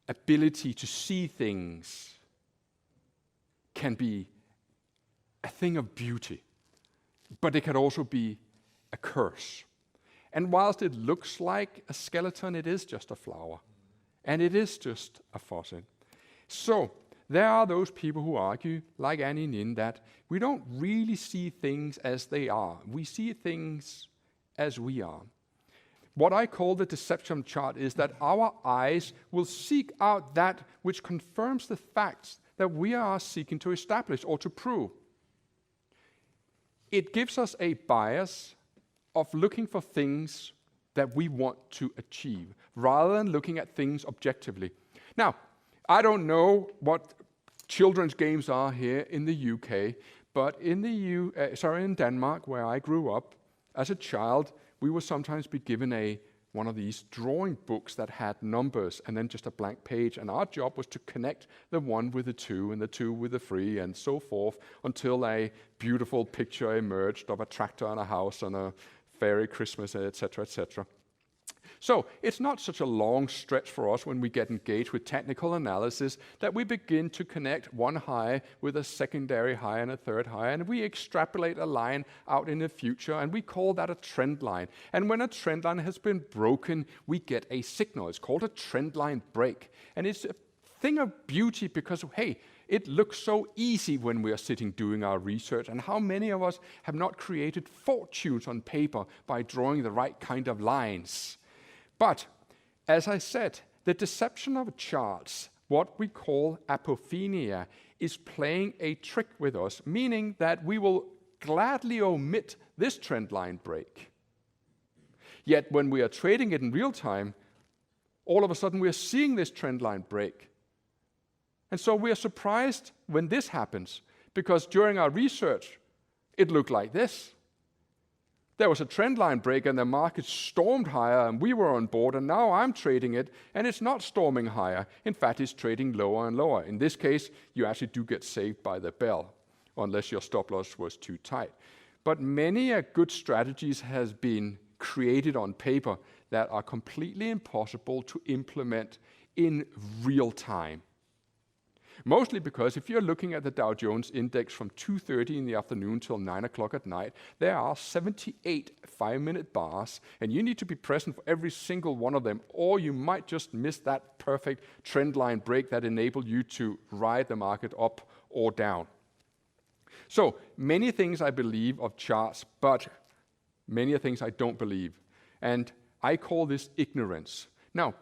ability to see things can be a thing of beauty, but it can also be a curse. And whilst it looks like a skeleton, it is just a flower. And it is just a fossil. So, there are those people who argue, like Annie Nin, that we don't really see things as they are. We see things as we are. What I call the deception chart is that our eyes will seek out that which confirms the facts that we are seeking to establish or to prove. It gives us a bias of looking for things that we want to achieve, rather than looking at things objectively. Now, I don't know what children's games are here in the UK, but in in Denmark, where I grew up, as a child, we would sometimes be given one of these drawing books that had numbers and then just a blank page, and our job was to connect the 1 with the 2 and the 2 with the 3 and so forth until a beautiful picture emerged of a tractor and a house and a fairy Christmas, etc., etc. So it's not such a long stretch for us when we get engaged with technical analysis that we begin to connect one high with a secondary high and a third high, and we extrapolate a line out in the future, and we call that a trend line. And when a trend line has been broken, we get a signal. It's called a trend line break. And it's a thing of beauty because, hey, it looks so easy when we are sitting doing our research, and how many of us have not created fortunes on paper by drawing the right kind of lines? But, as I said, the deception of charts, what we call apophenia, is playing a trick with us, meaning that we will gladly omit this trend line break. Yet when we are trading it in real time, all of a sudden we are seeing this trend line break. And so we are surprised when this happens, because during our research, it looked like this. There was a trend line break and the market stormed higher and we were on board, and now I'm trading it and it's not storming higher. In fact, it's trading lower and lower. In this case, you actually do get saved by the bell, unless your stop loss was too tight. But many good strategies has been created on paper that are completely impossible to implement in real time. Mostly because if you're looking at the Dow Jones index from 2:30 in the afternoon till 9 o'clock at night, there are 78 5-minute bars, and you need to be present for every single one of them, or you might just miss that perfect trend line break that enabled you to ride the market up or down. So, many things I believe of charts, but many things I don't believe. And I call this ignorance. Now,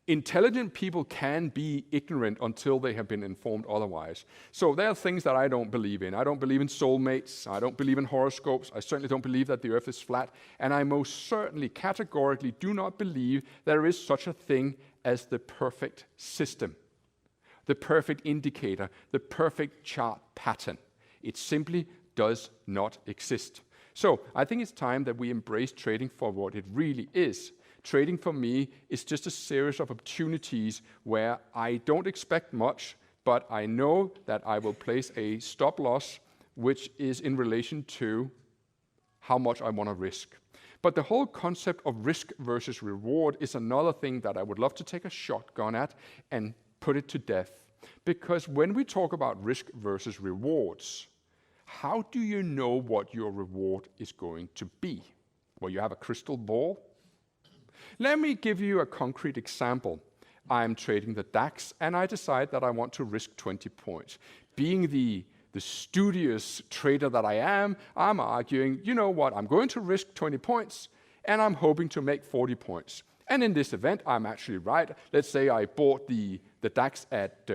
intelligent people can be ignorant until they have been informed otherwise. So there are things that I don't believe in. I don't believe in soulmates. I don't believe in horoscopes. I certainly don't believe that the earth is flat. And I most certainly, categorically, do not believe there is such a thing as the perfect system, the perfect indicator, the perfect chart pattern. It simply does not exist. So I think it's time that we embrace trading for what it really is. Trading for me is just a series of opportunities where I don't expect much, but I know that I will place a stop loss, which is in relation to how much I want to risk. But the whole concept of risk versus reward is another thing that I would love to take a shotgun at and put it to death. Because when we talk about risk versus rewards, how do you know what your reward is going to be? Well, you have a crystal ball. Let me give you a concrete example. I'm trading the DAX, and I decide that I want to risk 20 points. Being the studious trader that I am, I'm arguing, you know what, I'm going to risk 20 points, and I'm hoping to make 40 points. And in this event, I'm actually right. Let's say I bought the DAX at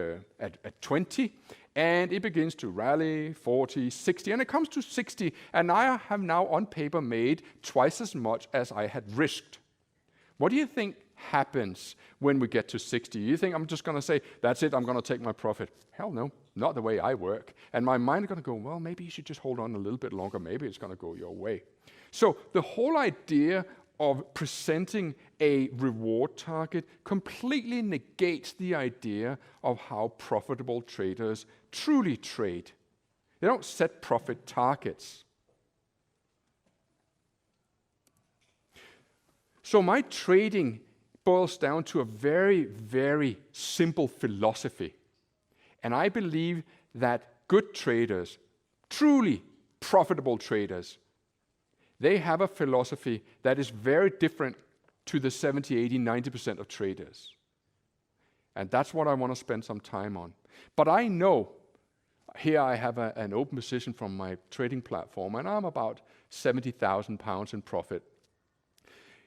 20, and it begins to rally 40, 60, and it comes to 60, and I have now on paper made twice as much as I had risked. What do you think happens when we get to 60? You think I'm just going to say, that's it, I'm going to take my profit? Hell no, not the way I work. And my mind is going to go, well, maybe you should just hold on a little bit longer. Maybe it's going to go your way. So the whole idea of presenting a reward target completely negates the idea of how profitable traders truly trade. They don't set profit targets. So my trading boils down to a very, very simple philosophy. And I believe that good traders, truly profitable traders, they have a philosophy that is very different to the 70, 80, 90% of traders. And that's what I want to spend some time on. But I know, here I have an open position from my trading platform, and I'm about £70,000 in profit.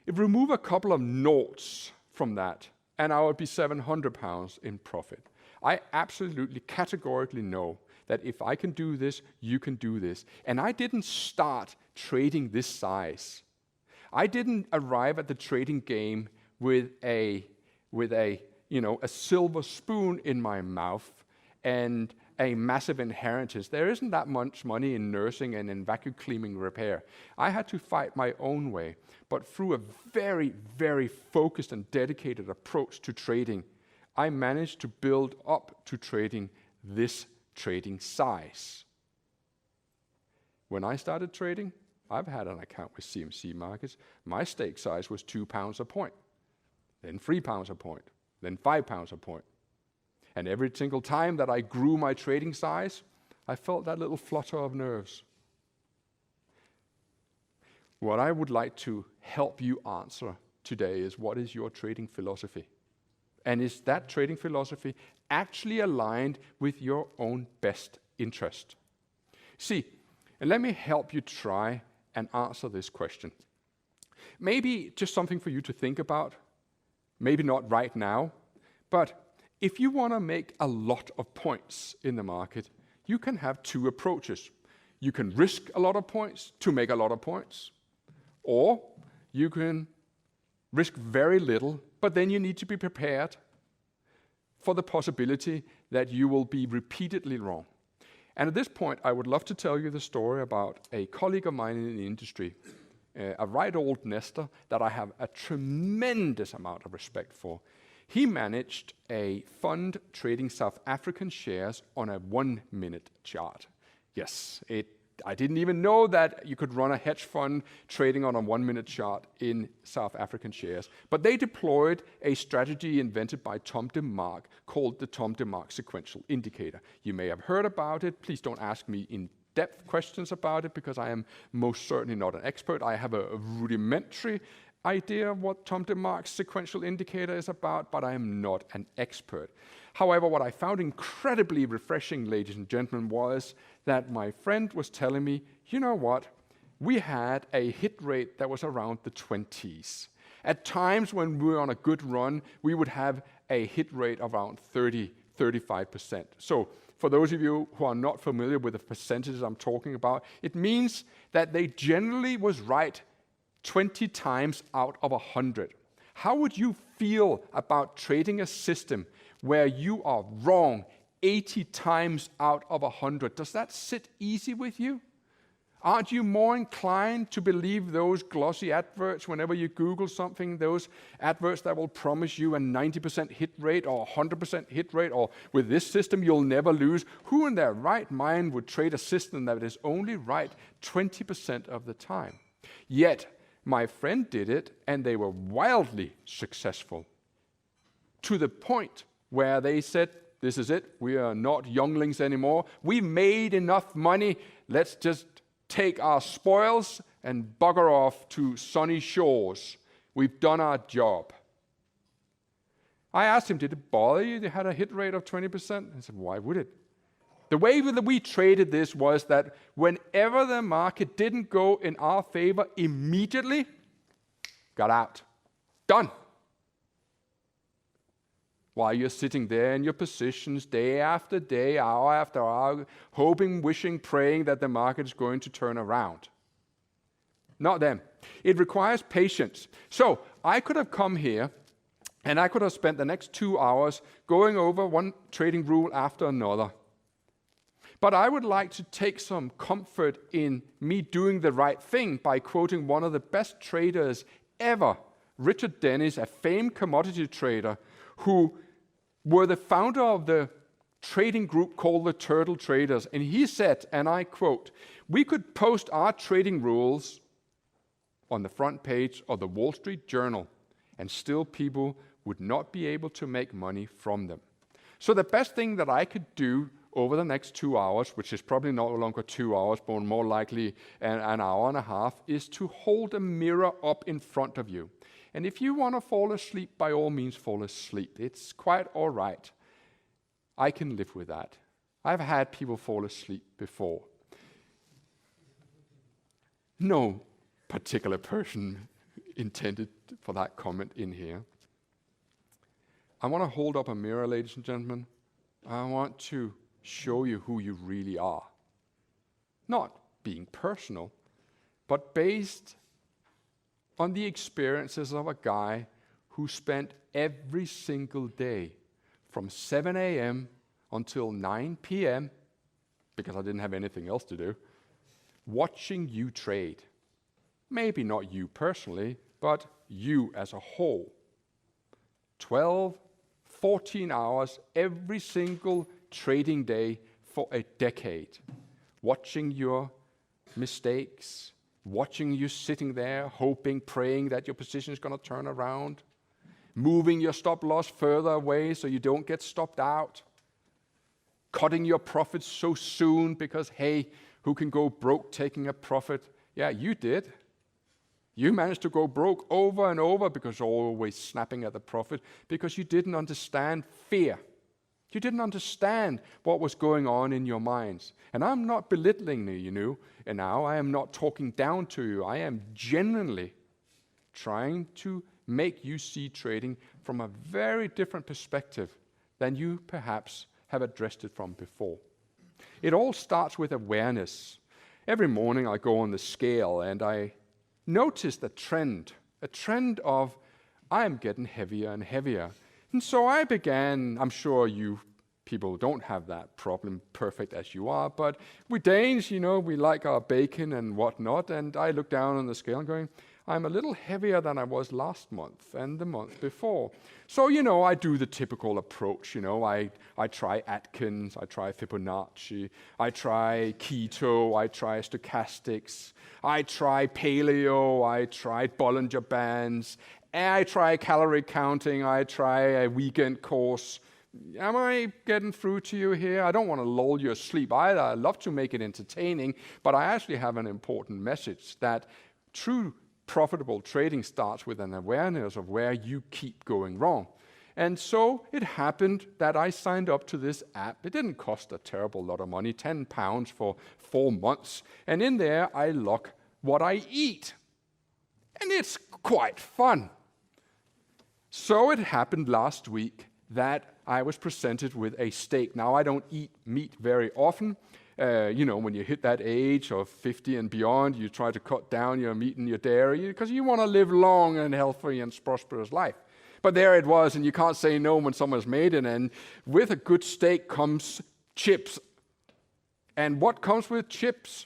If we remove a couple of noughts from that, and I would be £700 in profit. I absolutely, categorically know that if I can do this, you can do this. And I didn't start trading this size. I didn't arrive at the trading game with a silver spoon in my mouth and a massive inheritance. There isn't that much money in nursing and in vacuum cleaning repair. I had to fight my own way, but through a very, very focused and dedicated approach to trading, I managed to build up to trading this trading size. When I started trading, I've had an account with CMC Markets. My stake size was £2 a point, then £3 a point, then £5 a point. And every single time that I grew my trading size, I felt that little flutter of nerves. What I would like to help you answer today is, what is your trading philosophy? And is that trading philosophy actually aligned with your own best interest? See, and let me help you try and answer this question. Maybe just something for you to think about, maybe not right now, but if you want to make a lot of points in the market, you can have two approaches. You can risk a lot of points to make a lot of points, or you can risk very little, but then you need to be prepared for the possibility that you will be repeatedly wrong. And at this point, I would love to tell you the story about a colleague of mine in the industry, a right old nester that I have a tremendous amount of respect for. He managed a fund trading South African shares on a 1-minute chart. Yes, I didn't even know that you could run a hedge fund trading on a 1-minute chart in South African shares. But they deployed a strategy invented by Tom DeMark called the Tom DeMark sequential indicator. You may have heard about it. Please don't ask me in-depth questions about it, because I am most certainly not an expert. I have a rudimentary idea of what Tom DeMark's sequential indicator is about, but I am not an expert. However, what I found incredibly refreshing, ladies and gentlemen, was that my friend was telling me, you know what, we had a hit rate that was around the 20s. At times when we were on a good run, we would have a hit rate around 30-35%. So for those of you who are not familiar with the percentages I'm talking about, it means that they generally was right 20 times out of 100. How would you feel about trading a system where you are wrong 80 times out of 100? Does that sit easy with you? Aren't you more inclined to believe those glossy adverts whenever you Google something, those adverts that will promise you a 90% hit rate or 100% hit rate, or with this system you'll never lose? Who in their right mind would trade a system that is only right 20% of the time? Yet, my friend did it, and they were wildly successful, to the point where they said, this is it, we are not younglings anymore, we made enough money, let's just take our spoils and bugger off to sunny shores. We've done our job. I asked him, did it bother you they had a hit rate of 20%? He said, why would it? The way that we traded this was that whenever the market didn't go in our favor immediately, got out. Done. While you're sitting there in your positions day after day, hour after hour, hoping, wishing, praying that the market is going to turn around. Not them. It requires patience. So I could have come here and I could have spent the next 2 hours going over one trading rule after another. But I would like to take some comfort in me doing the right thing by quoting one of the best traders ever, Richard Dennis, a famed commodity trader, who were the founder of the trading group called the Turtle Traders. And he said, and I quote, we could post our trading rules on the front page of the Wall Street Journal, and still people would not be able to make money from them. So the best thing that I could do over the next 2 hours, which is probably no longer 2 hours, but more likely an hour and a half, is to hold a mirror up in front of you. And if you want to fall asleep, by all means fall asleep. It's quite all right. I can live with that. I've had people fall asleep before. No particular person intended for that comment in here. I want to hold up a mirror, ladies and gentlemen. I want to show you who you really are. Not being personal, but based on the experiences of a guy who spent every single day from 7 a.m. until 9 p.m., because I didn't have anything else to do, watching you trade. Maybe not you personally, but you as a whole. 12, 14 hours every single trading day for a decade. Watching your mistakes, watching you sitting there, hoping, praying that your position is going to turn around, moving your stop loss further away so you don't get stopped out, cutting your profits so soon because, hey, who can go broke taking a profit? Yeah, you did. You managed to go broke over and over because you're always snapping at the profit because you didn't understand fear. You didn't understand what was going on in your minds. And I'm not belittling you, and now I am not talking down to you. I am genuinely trying to make you see trading from a very different perspective than you perhaps have addressed it from before. It all starts with awareness. Every morning I go on the scale and I noticed a trend of I am getting heavier and heavier. And so I began, I'm sure you people don't have that problem perfect as you are, but we Danes, we like our bacon and whatnot, and I look down on the scale and going, I'm a little heavier than I was last month and the month before. So, I do the typical approach, I try Atkins, I try Fibonacci, I try keto, I try stochastics, I try paleo, I try Bollinger Bands, I try calorie counting, I try a weekend course. Am I getting through to you here? I don't want to lull you asleep either. I love to make it entertaining, but I actually have an important message that true profitable trading starts with an awareness of where you keep going wrong. And so it happened that I signed up to this app. It didn't cost a terrible lot of money, £10 for 4 months. And in there, I log what I eat. And it's quite fun. So it happened last week that I was presented with a steak. Now, I don't eat meat very often. When you hit that age of 50 and beyond, you try to cut down your meat and your dairy because you want to live long and healthy and prosperous life. But there it was, and you can't say no when someone's made it. And with a good steak comes chips. And what comes with chips?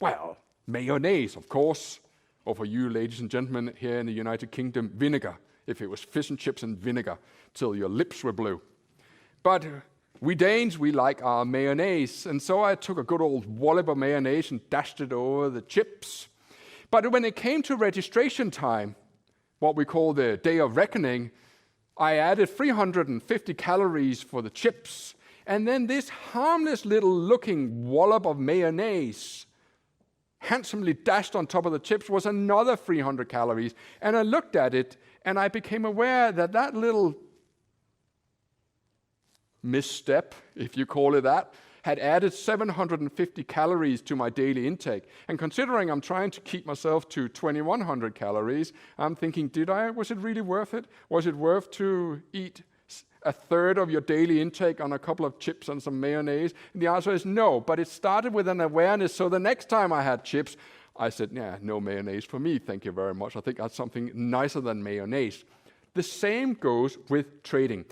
Well, mayonnaise, of course. Or for you, ladies and gentlemen, here in the United Kingdom, vinegar. If it was fish and chips and vinegar, till your lips were blue. But we Danes, we like our mayonnaise. And so I took a good old wallop of mayonnaise and dashed it over the chips. But when it came to registration time, what we call the day of reckoning, I added 350 calories for the chips. And then this harmless little looking wallop of mayonnaise, handsomely dashed on top of the chips, was another 300 calories. And I looked at it, and I became aware that that little misstep, if you call it that, had added 750 calories to my daily intake. And considering I'm trying to keep myself to 2,100 calories, I'm thinking, was it really worth it? Was it worth to eat a third of your daily intake on a couple of chips and some mayonnaise? And the answer is no, but it started with an awareness. So the next time I had chips, I said, no mayonnaise for me, thank you very much. I think that's something nicer than mayonnaise. The same goes with trading.